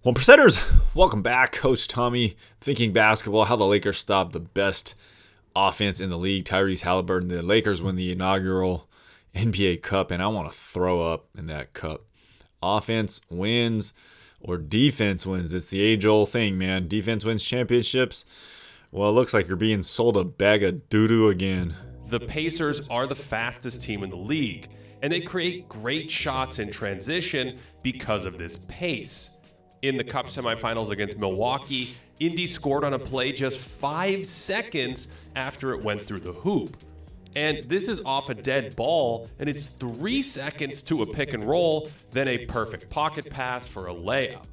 One percenters, welcome back. Coach Tommy, thinking basketball, how the Lakers stopped the best offense in the league. Tyrese Halliburton, the Lakers win the inaugural NBA Cup, and I want to throw up in that cup. Offense wins or defense wins. It's the age-old thing, man. Defense wins championships. Well, it looks like you're being sold a bag of doo-doo again. The Pacers are the fastest team in the league, and they create great shots in transition because of this pace. In the Cup semifinals against Milwaukee, Indy scored on a play just 5 seconds after it went through the hoop. And this is off a dead ball, and it's 3 seconds to a pick and roll, then a perfect pocket pass for a layup.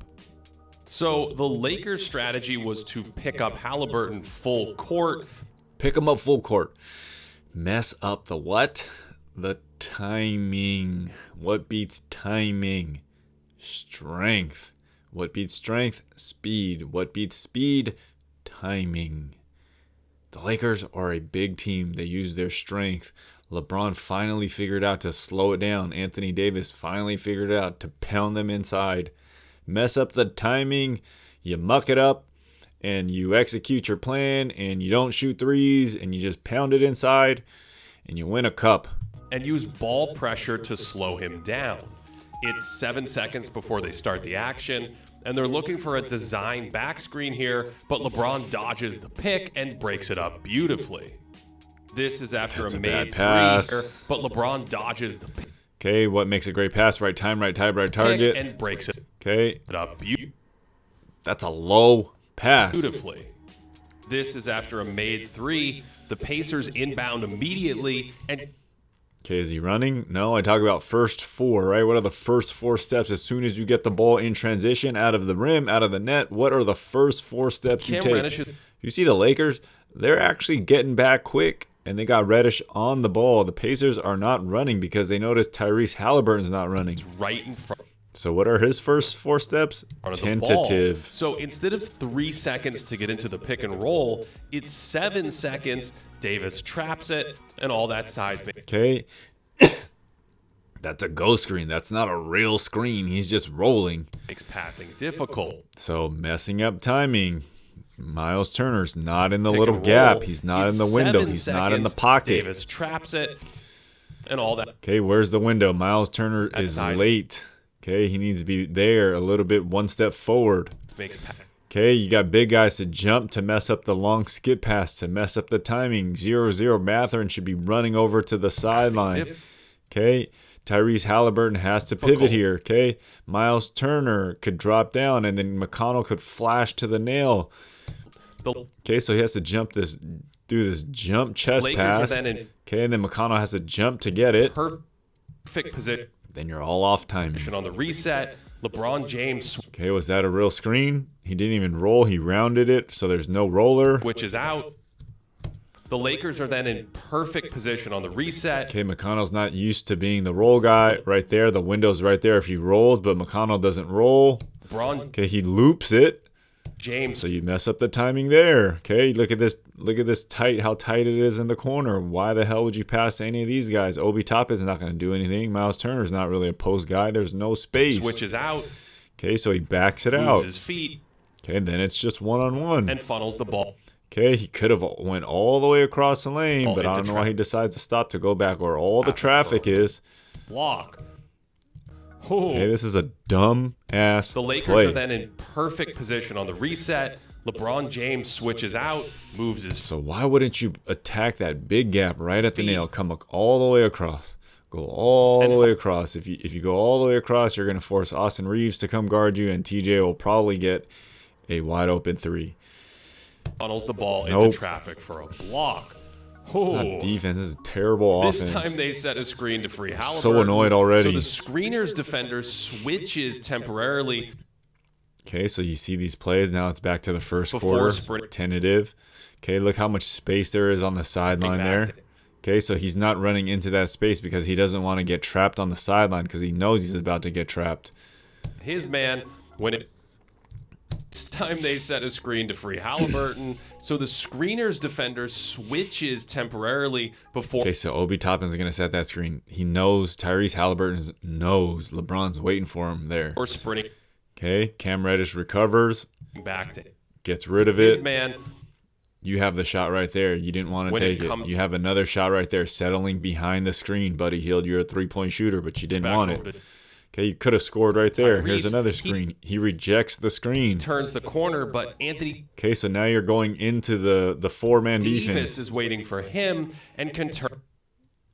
So the Lakers' strategy was to pick up Halliburton full court. Pick him up full court. Mess up the what? The timing. What beats timing? Strength. What beats strength? Speed. What beats speed? Timing. The Lakers are a big team. They use their strength. LeBron finally figured out to slow it down. Anthony Davis finally figured out to pound them inside. Mess up the timing, you muck it up, and you execute your plan, and you don't shoot threes, and you just pound it inside, and you win a cup. And use ball pressure to slow him down. It's 7 seconds before they start the action, and they're looking for a design back screen here, but LeBron dodges the pick and breaks it up beautifully. This is after a made pass. three, but LeBron dodges the pick. Okay, what makes a great pass? Right time, right target. And breaks it up That's a low pass. beautifully. This is after a made three. The Pacers inbound immediately, and Okay, is he running? No, I talk about first four, right? What are the first 4 steps as soon as you get the ball in transition out of the rim, out of the net? What are the first 4 steps you take? You see the Lakers? They're actually getting back quick, and they got Reddish on the ball. The Pacers are not running because they noticed Tyrese Halliburton's not running. right in front. So what are his first 4 steps? Tentative. So instead of 3 seconds to get into the pick and roll, it's 7 seconds. Davis traps it, and all that size. Okay. That's a ghost screen. That's not a real screen. He's just rolling. Makes passing difficult. So messing up timing. Miles Turner's not in the little gap. He's not in the window. He's not in the pocket. Davis traps it, and all that. Okay, where's the window? Miles Turner is late. Okay, he needs to be there a little bit, 1 step forward. Okay, you got big guys to jump to mess up the long skip pass, to mess up the timing. 0-0. Mathurin should be running over to the sideline. Okay, Tyrese Halliburton has to pivot here. Okay, Miles Turner could drop down, and then McConnell could flash to the nail. Okay, so he has to do this jump chest pass. Okay, and then McConnell has to jump to get it. Perfect position. Then you're all off timing. On the reset, LeBron James. Okay, was that a real screen? He didn't even roll. He rounded it, so there's no roller. Which is out. The Lakers are then in perfect position on the reset. Okay, McConnell's not used to being the roll guy right there. The window's right there if he rolls, but McConnell doesn't roll. Okay, he loops it. James. So you mess up the timing there. Okay, look at this. Look at this how tight it is in the corner. Why the hell would you pass any of these guys? Obi Toppin's not going to do anything. Miles Turner's not really a post guy. There's no space. Switches out. Okay, so he backs it out. His feet. Okay, then it's just one-on-one. And funnels the ball. Okay, he could have went all the way across the lane, but I don't know why he decides to stop to go back where all the traffic is. Block. Okay, this is a dumb-ass The Lakers play. are then in perfect position on the reset. LeBron James switches out, moves his... So why wouldn't you attack that big gap right at the nail? Come all the way across. Go all the way across. If you go all the way across, you're going to force Austin Reeves to come guard you, and TJ will probably get a wide-open 3. Funnels the ball into traffic for a block. It's not defense. This is terrible offense. This time they set a screen to free Halliburton. So annoyed already. So the screener's defender switches temporarily. Okay, so you see these plays. Now it's back to the first quarter. Tentative. Okay, look how much space there is on the sideline there. Okay, so he's not running into that space because he doesn't want to get trapped on the sideline because he knows he's about to get trapped. His man, this time they set a screen to free Halliburton. So the screener's defender switches temporarily before. Okay, so Obi Toppin's going to set that screen. He knows Tyrese Halliburton knows LeBron's waiting for him there. Or sprinting. Okay, Cam Reddish recovers, back to gets rid of his it. man. You have the shot right there. You didn't want to When take it it. come- You have another shot right there, settling behind the screen, Buddy Hield. You're a three-point shooter, but you didn't Back want over it. to Okay, you could have scored right there. Here's Tyrese. another screen. He rejects the screen. turns the corner, but Anthony Okay, so now you're going into the four-man Davis defense. is waiting for him and can turn.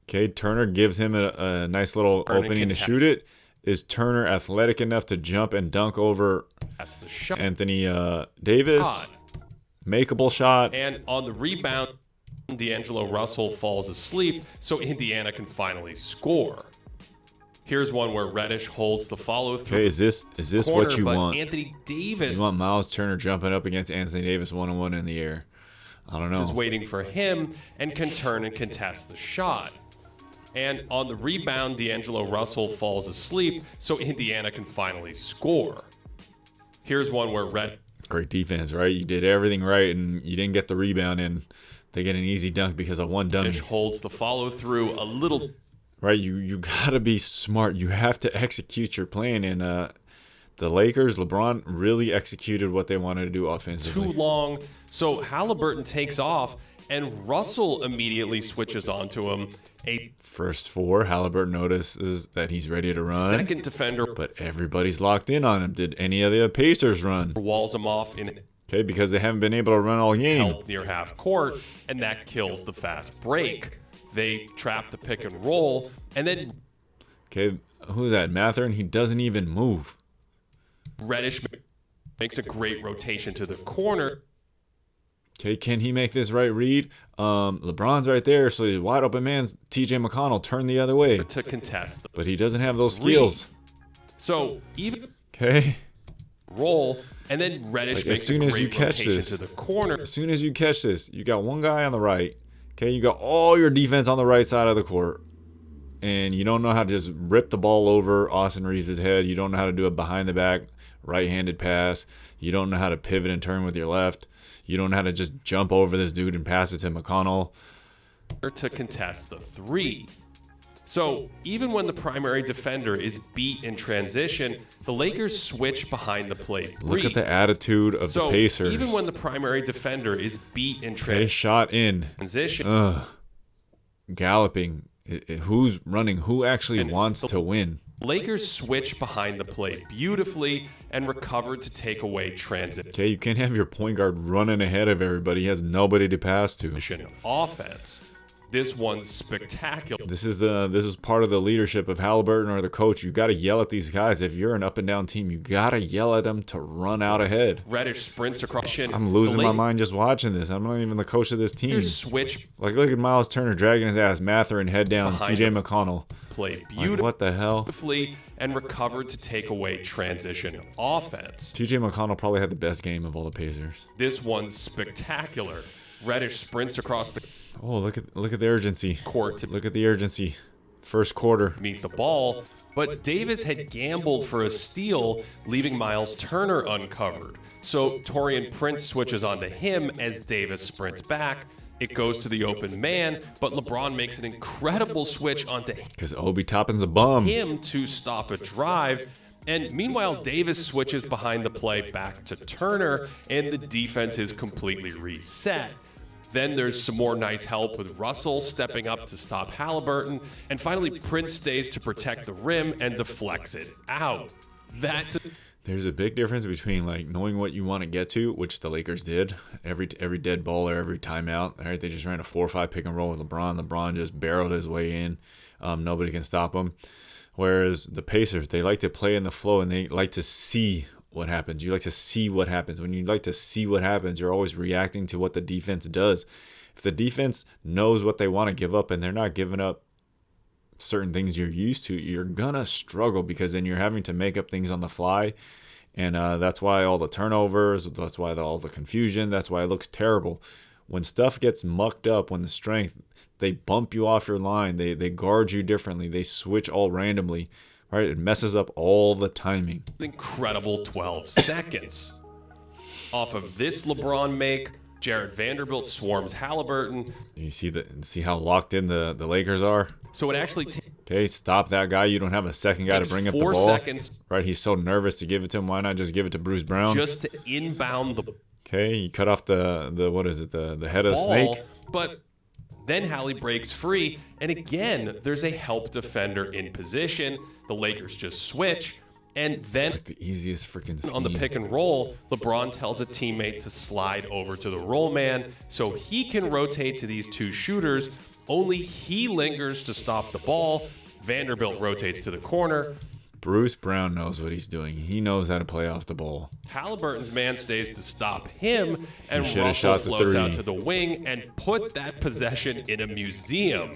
Okay, Turner gives him a nice little Turn and opening to contest. shoot it. Is Turner athletic enough to jump and dunk over That's the shot. Anthony Davis? Makeable shot. And on the rebound, D'Angelo Russell falls asleep, so Indiana can finally score. Here's one where Reddish holds the follow-through. Okay, is this corner, what you but want? Anthony Davis You want Miles Turner jumping up against Anthony Davis one-on-one in the air? I don't is know. waiting for him and can turn and contest the shot. And on the rebound, D'Angelo Russell falls asleep, so Indiana can finally score. Here's one where Great defense, right? You did everything right, and you didn't get the rebound, and they get an easy dunk because of one dummy. Reddish holds the follow-through a little Right? You gotta be smart. You have to execute your plan, and the Lakers, LeBron really executed what they wanted to do offensively. too long, so Halliburton takes off, and Russell immediately switches onto him. A First four, Halliburton notices that he's ready to run, second defender but everybody's locked in on him. Did any of the Pacers run? walls him off in Okay, because they haven't been able to run all game. help near half court, and that kills the fast break. They trap the pick and roll, and then Okay, who's that? Matherin? He doesn't even move. Reddish makes a great rotation to the corner. Okay, can he make this right read? LeBron's right there, so he's wide open man's TJ McConnell turned the other way. To contest the But he doesn't have those skills. So even Okay? roll, and then Reddish Like, makes as soon a as great you catch rotation this- to the corner. As soon as you catch this, you got one guy on the right. Okay, you got all your defense on the right side of the court. And you don't know how to just rip the ball over Austin Reeves' head. You don't know how to do a behind the back right-handed pass. You don't know how to pivot and turn with your left. You don't know how to just jump over this dude and pass it to McConnell. To contest the three. So even when the primary defender is beat in transition, the Lakers switch behind the play. Look at the attitude of So the Pacers. even when the primary defender is beat in Okay, shot in. transition, Galloping. Who's running? Who actually wants to win? Lakers switch behind the play beautifully and recover to take away transition Okay, you can't have your point guard running ahead of everybody. He has nobody to pass to. offense. This one's spectacular. This is part of the leadership of Halliburton or the coach. You got to yell at these guys. If you're an up and down team, you got to yell at them to run out ahead. Reddish sprints across. I'm losing my mind just watching this. I'm not even the coach of this team. Switch Like, look at Miles Turner dragging his ass, Matherin head down, Behind TJ him. McConnell. play Like, what the hell? beautifully and recovered to take away transition offense. TJ McConnell probably had the best game of all the Pacers. This one's spectacular. Reddish sprints across the Oh, look at the urgency. court to Look at the urgency. First quarter. meet the ball, but Davis had gambled for a steal, leaving Miles Turner uncovered. So Taurean Prince switches onto him as Davis sprints back. It goes to the open man, but LeBron makes an incredible switch onto Because Obi Toppin's a bum. him to stop a drive. And meanwhile, Davis switches behind the play back to Turner, and the defense is completely reset. Then there's some more nice help with Russell stepping up to stop Halliburton. And finally, Prince stays to protect the rim and deflects it out. There's a big difference between like knowing what you want to get to, which the Lakers did. Every dead ball or every timeout, all right, they just ran a 4-5 pick and roll with LeBron. LeBron just barreled his way in. Nobody can stop him. Whereas the Pacers, they like to play in the flow and they like to see what happens. You like to see what happens. When you like to see what happens, you're always reacting to what the defense does. If the defense knows what they want to give up and they're not giving up certain things you're used to, you're gonna struggle because then you're having to make up things on the fly. And that's why all the turnovers, that's why all the confusion, that's why it looks terrible. When stuff gets mucked up, when the strength, they bump you off your line, they guard you differently, they switch all randomly, right? It messes up all the timing. Incredible 12 seconds. Off of this LeBron make, Jared Vanderbilt swarms Halliburton. You see how locked in the Lakers are? So it actually Okay, stop that guy. You don't have a second guy to bring up the ball. 4 seconds. Right, he's so nervous to give it to him. Why not just give it to Bruce Brown? Just to inbound the Okay, you cut off the what is it, the head of the ball, snake? but then Hallie breaks free, and again, there's a help defender in position. The Lakers just switch, and then It's like the easiest freaking scheme. on the pick and roll, LeBron tells a teammate to slide over to the roll man so he can rotate to these two shooters. Only he lingers to stop the ball. Vanderbilt rotates to the corner. Bruce Brown knows what he's doing. He knows how to play off the ball. Halliburton's man stays to stop him, and should've Russell shot the floats three. out to the wing and put that possession in a museum.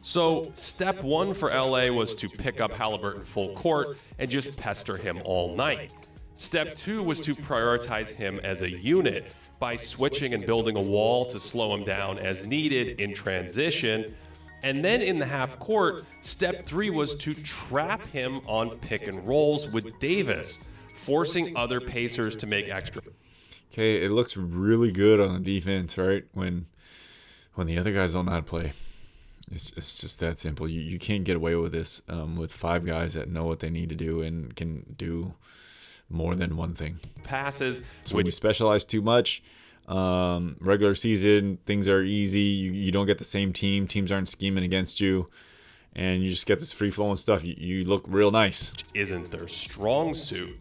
So step one for LA was to pick up Halliburton full court and just pester him all night. Step two was to prioritize him as a unit by switching and building a wall to slow him down as needed in transition. And then in the half court, step three was to trap him on pick and rolls with Davis, forcing other Pacers to make extra. Okay, it looks really good on the defense, right? When the other guys don't know how to play. It's just that simple. You can't get away with this with 5 guys that know what they need to do and can do more than one thing. Passes. So when you specialize too much, regular season, things are easy. You don't get the same team. Teams aren't scheming against you. And you just get this free-flowing stuff. You look real nice. Isn't their strong suit.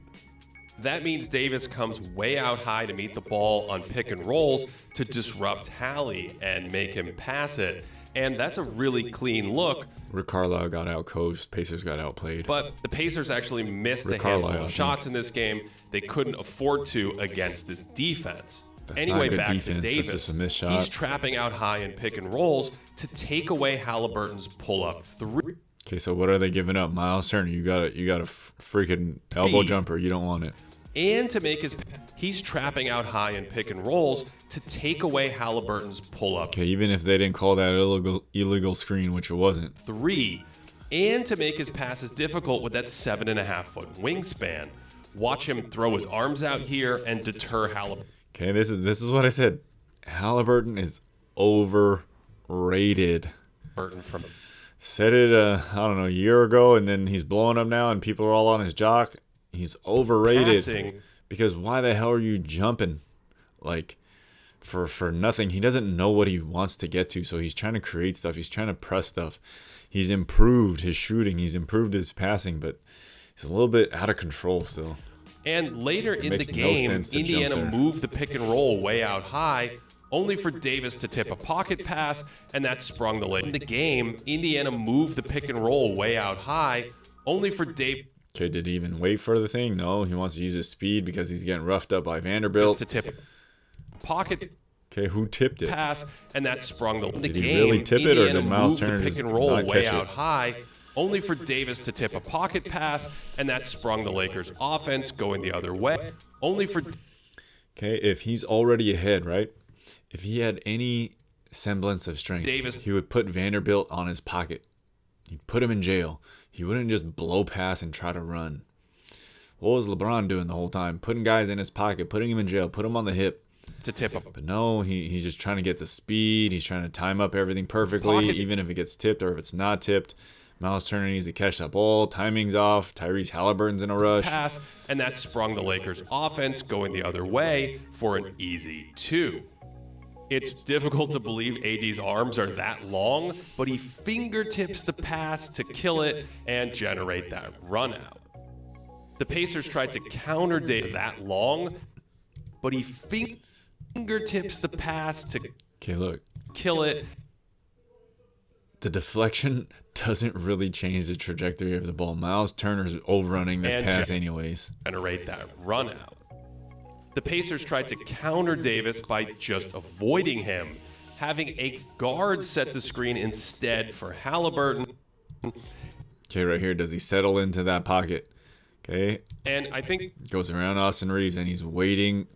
That means Davis comes way out high to meet the ball on pick and rolls to disrupt Hallie and make him pass it. And that's a really clean look. Rick Carlisle got outcoached. Pacers got outplayed. But the Pacers actually missed a Rick handful Carlisle, of shots in this game they couldn't afford to against this defense. That's Anyway, not good back defense. to That's Davis. just a missed shot. He's trapping out high in pick and rolls to take away Halliburton's pull-up three. Okay, so what are they giving up? Miles Turner, you got a freaking elbow jumper. You don't want it. And to make he's trapping out high in pick and rolls to take away Halliburton's pull-up Okay, even if they didn't call that illegal screen, which it wasn't. three, and to make his passes difficult with that 7.5-foot wingspan. Watch him throw his arms out here and deter Halliburton. Okay, this is what I said. Halliburton is overrated. From Said it, I don't know, a year ago, and then he's blowing up now, and people are all on his jock. He's overrated. passing, Because why the hell are you jumping? Like, for nothing. He doesn't know what he wants to get to, so he's trying to create stuff. He's trying to press stuff. He's improved his shooting. He's improved his passing, but he's a little bit out of control still. and later in the makes no game, sense to jump Indiana there. moved the pick and roll way out high, only for Davis to tip a pocket pass, and that sprung the Lakers. In the game, Indiana moved the pick and roll way out high, only for Davis Okay, did he even wait for the thing? No, he wants to use his speed because he's getting roughed up by Vanderbilt. to tip pocket Okay, who tipped it? pass, and that sprung the Did he game. really tip it, or Indiana did Miles moved the Turner pick just and roll not way catch it? out high, only for Davis to tip a pocket pass, and that sprung the Lakers' offense going the other way. Only for Okay, if he's already ahead, right? If he had any semblance of strength, Davis- he would put Vanderbilt on his pocket. He'd put him in jail. He wouldn't just blow past and try to run. What was LeBron doing the whole time? Putting guys in his pocket, putting him in jail, put him on the hip. to tip a But no, he's just trying to get the speed. He's trying to time up everything perfectly, Pocket. even if it gets tipped or if it's not tipped. Miles Turner needs to catch that ball. Timing's off. Tyrese Halliburton's in a rush. pass, and that sprung the Lakers' offense going the other way for an easy 2. It's difficult to believe AD's arms are that long, but he fingertips the pass to kill it and generate that run out. The Pacers tried to counter Davis that long, but he fingertips the pass to Okay, look. kill it. The deflection doesn't really change the trajectory of the ball. Miles Turner's overrunning this And pass anyways. Generate that run out. The Pacers tried to counter Davis by just avoiding him, having a guard set the screen instead for Halliburton. Okay, right here. Does he settle into that pocket? Okay. And I think Goes around Austin Reeves, and he's waiting.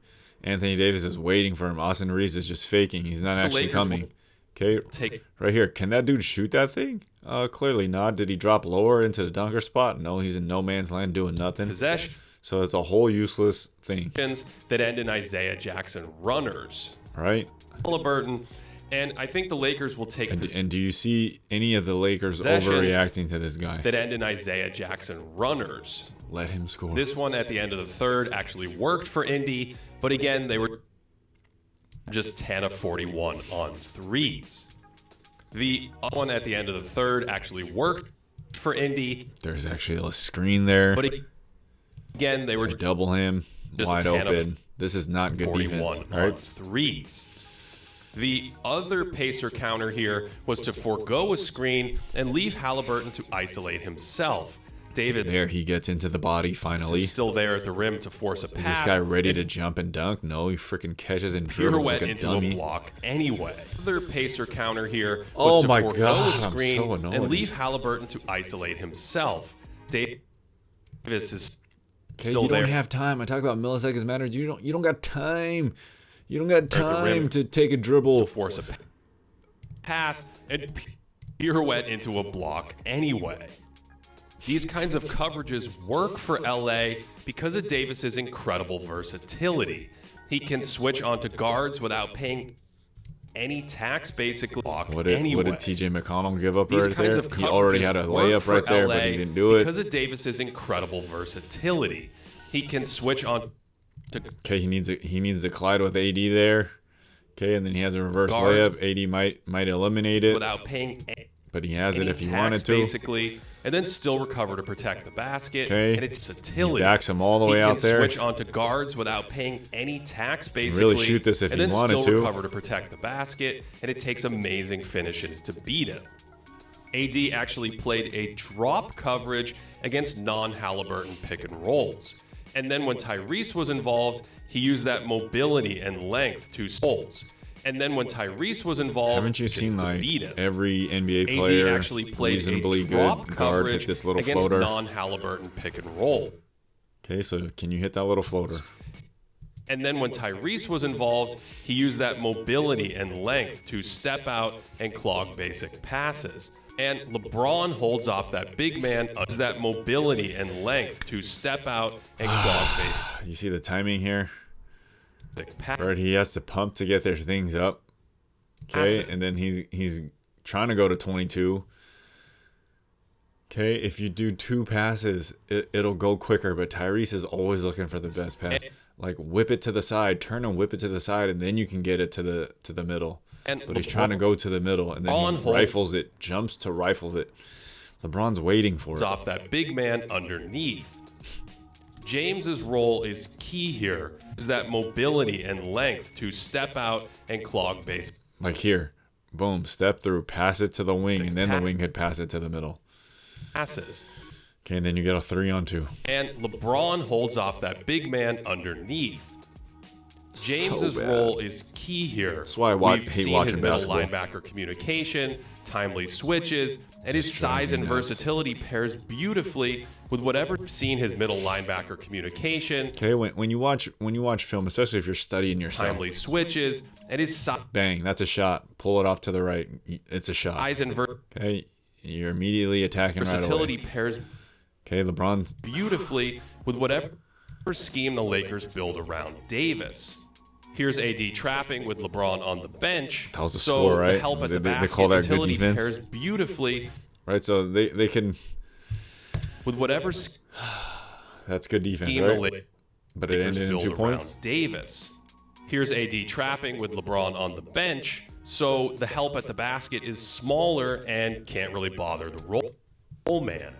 Anthony Davis is waiting for him. Austin Reeves is just faking. He's not actually Lakers coming. will Okay, take right here. Can that dude shoot that thing? Clearly not. Did he drop lower into the dunker spot? No, he's in no man's land doing nothing. possession. So it's a whole useless thing. That end in Isaiah Jackson runners. Right? Halliburton. And I think the Lakers will take And do you see any of the Lakers overreacting to this guy? that end in Isaiah Jackson runners. Let him score. This one at the end of the third actually worked for Indy, but again, they were just 10 of 41 on threes. The one at the end of the third actually worked for Indy. There's actually a screen there. But again, they were double him just wide open. This is not good defense. On right? threes. The other Pacer counter here was to forego a screen and leave Halliburton to isolate himself. David there, he gets into the body finally. Is still there at the rim to force a pass. Is this guy ready to jump and dunk? No, he freaking catches and dribbles like a dummy. A block anyway. Other Pacer counter here was to forego a screen and leave Halliburton to isolate himself. Davis is still there. You don't have time. I talk about milliseconds matter. You don't got time. You don't got time to take a dribble. To force a pass and pirouette into a block anyway. These kinds of coverages work for LA because of Davis's incredible versatility. He can switch onto guards without paying any tax, basically. What did TJ McConnell give up right there? He already had a layup right there, but he didn't do it. Because of Davis's incredible versatility. He can switch on to he needs a Clyde with AD there. Okay, and then he has a reverse layup. AD might eliminate it without paying but he has it if he wanted to. Basically, and then still recover to protect the basket. Okay. And it's versatility. He backs him all the way out there. He can switch onto guards without paying any tax, basically. Really shoot this if he wanted to. And then still recover to protect the basket. And it takes amazing finishes to beat him. AD actually played a drop coverage against non-Halliburton pick and rolls. And then when Tyrese was involved, he used that mobility and length to holes. And then when Tyrese was involved, haven't you seen like every NBA AD player actually played reasonably a drop good guard hit this little floater? Non-Halliburton pick and roll. Okay, so can you hit that little floater? And then when Tyrese was involved, he used that mobility and length to step out and clog basic passes. And LeBron holds off that big man, uses that mobility and length to step out and clog basic. You see the timing here? Right, he has to pump to get their things up. Okay, and then he's trying to go to 22. Okay, if you do 2 passes, it'll go quicker, but Tyrese is always looking for the best pass. Like whip it to the side, turn and whip it to the side, and then you can get it to the middle. But he's trying to go to the middle, and then he rifles it, jumps to rifle it. LeBron's waiting for it. Off that big man underneath. James's role is key here. Is that mobility and length to step out and clog base. Like here, boom, step through, pass it to the wing, and then the wing could pass it to the middle. Passes. Okay, and then you get a 3-on-2. And LeBron holds off that big man underneath. James's role is key here. That's why I hate watching basketball. Linebacker communication, timely switches, and his size and versatility pairs beautifully with whatever's seen his middle linebacker communication. Okay, when you watch film, especially if you're studying yourself. Timely switches and his size. Bang, that's a shot. Pull it off to the right. It's a shot. Size and okay, you're immediately attacking right away. Versatility pairs. Okay, LeBron's beautifully with whatever scheme the Lakers build around Davis. Here's AD trapping with LeBron on the bench. That was a score, right? The help at the basket, they call that good defense. Pairs beautifully. Right, so they can. With whatever. That's good defense, right? But it ended in 2 points. Davis. Here's AD trapping with LeBron on the bench. So the help at the basket is smaller and can't really bother the roll man.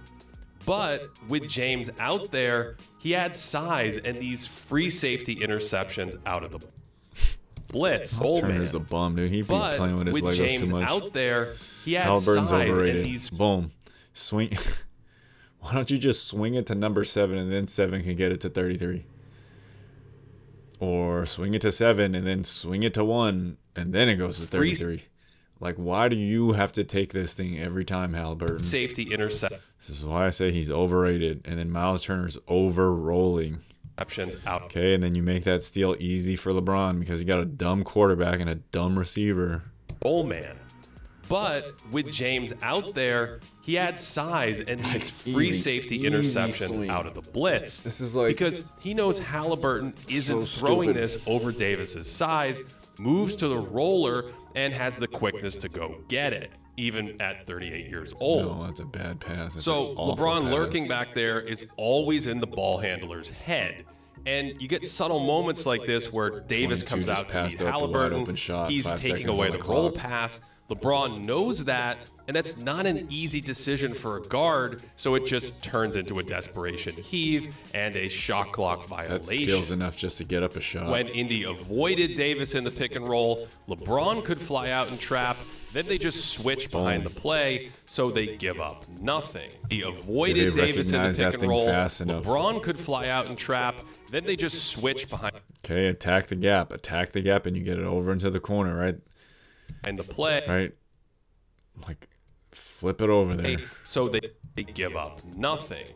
But with James out there, he adds size and these free safety interceptions out of the blitz. Turner's a bum, dude. He be playing with his Legos James too much. Out there, he adds Halliburton's size overrated. and these boom, swing. Why don't you just swing it to number 7 and then 7 can get it to 33? Or swing it to 7 and then swing it to 1 and then it goes to 33. Like, why do you have to take this thing every time, Halliburton? Safety intercept. This is why I say he's overrated. And then Miles Turner's over-rolling. Out. Okay, and then you make that steal easy for LeBron because you got a dumb quarterback and a dumb receiver. Goal man. But with James out there, he adds size and these free safety interceptions out of the blitz. This is like because he knows Halliburton isn't so throwing stupid. this over Davis's size, moves to the roller, and has the quickness to go get it, even at 38 years old. No, that's a bad pass. That's So an awful LeBron pass. lurking back there is always in the ball handler's head. And you get subtle moments like this where Davis 22 comes just out to passed beat up a wide Halliburton. open shot, He's 5 taking seconds away on the the roll clock. pass. LeBron knows that, and that's not an easy decision for a guard, so it just turns into a desperation heave and a shot clock That violation. skill's enough just to get up a shot. When Indy avoided Davis in the pick and roll, LeBron could fly out and trap. Then they just switch behind the play, so they give up nothing. He avoided Davis in the recognize that pick and thing roll. fast enough? LeBron could fly out and trap. Then they just switch behind Okay, attack the gap, and you get it over into the corner, right? and the play. Right, like flip it over there. So they give up nothing.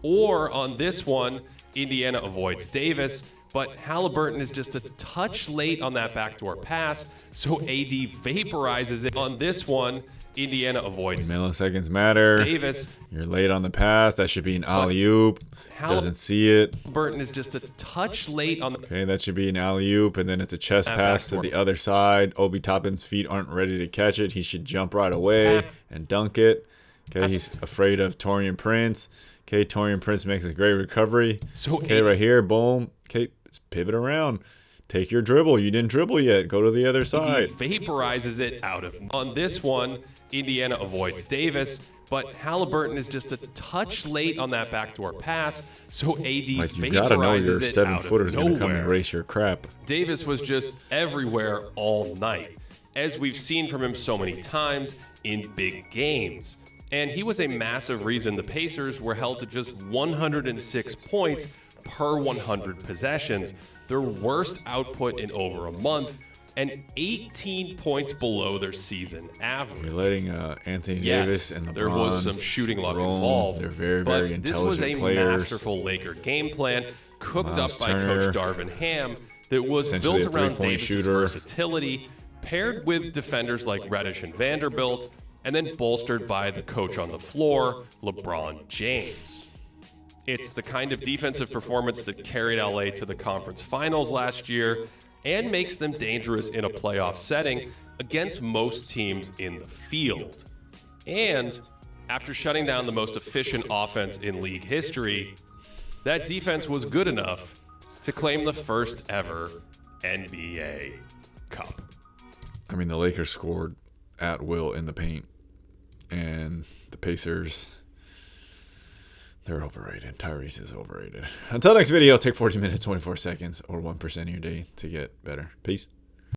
Or on this one, Indiana avoids Davis, but Halliburton is just a touch late on that backdoor pass, so AD vaporizes it. On this one, Indiana avoids Milliseconds matter. Davis. You're late on the pass. That should be an alley-oop. Doesn't see it. Halliburton is just a touch late on the Okay, that should be an alley-oop, and then it's a chest pass to the other side. Obi Toppin's feet aren't ready to catch it. He should jump right away and dunk it. Okay, he's afraid of Torian Prince. Okay, Torian Prince makes a great recovery. Okay, right here, boom. Okay, pivot around. Take your dribble. You didn't dribble yet. Go to the other side. He vaporizes it out of. On this one, Indiana avoids Davis, but Halliburton is just a touch late on that backdoor pass, so AD Like, you gotta know your vaporizes it out of 7-footer's gonna come and nowhere. erase your crap. Davis was just everywhere all night, as we've seen from him so many times in big games. And he was a massive reason the Pacers were held to just 106 points per 100 possessions, their worst output in over a month, and 18 points below their season average. You're letting Anthony Davis and LeBron there was some shooting luck roam. involved. They're very, but very this was intelligent a players. masterful Laker game plan cooked Miles up by Turner, Coach Darvin Ham that was essentially built a around three-point Davis' shooter. versatility, paired with defenders like Reddish and Vanderbilt, and then bolstered by the coach on the floor, LeBron James. It's the kind of defensive performance that carried LA to the conference finals last year and makes them dangerous in a playoff setting against most teams in the field. And after shutting down the most efficient offense in league history, that defense was good enough to claim the first ever NBA Cup. I mean, the Lakers scored at will in the paint, and the Pacers, they're overrated. Tyrese is overrated. Until next video, take 40 minutes, 24 seconds, or 1% of your day to get better. Peace.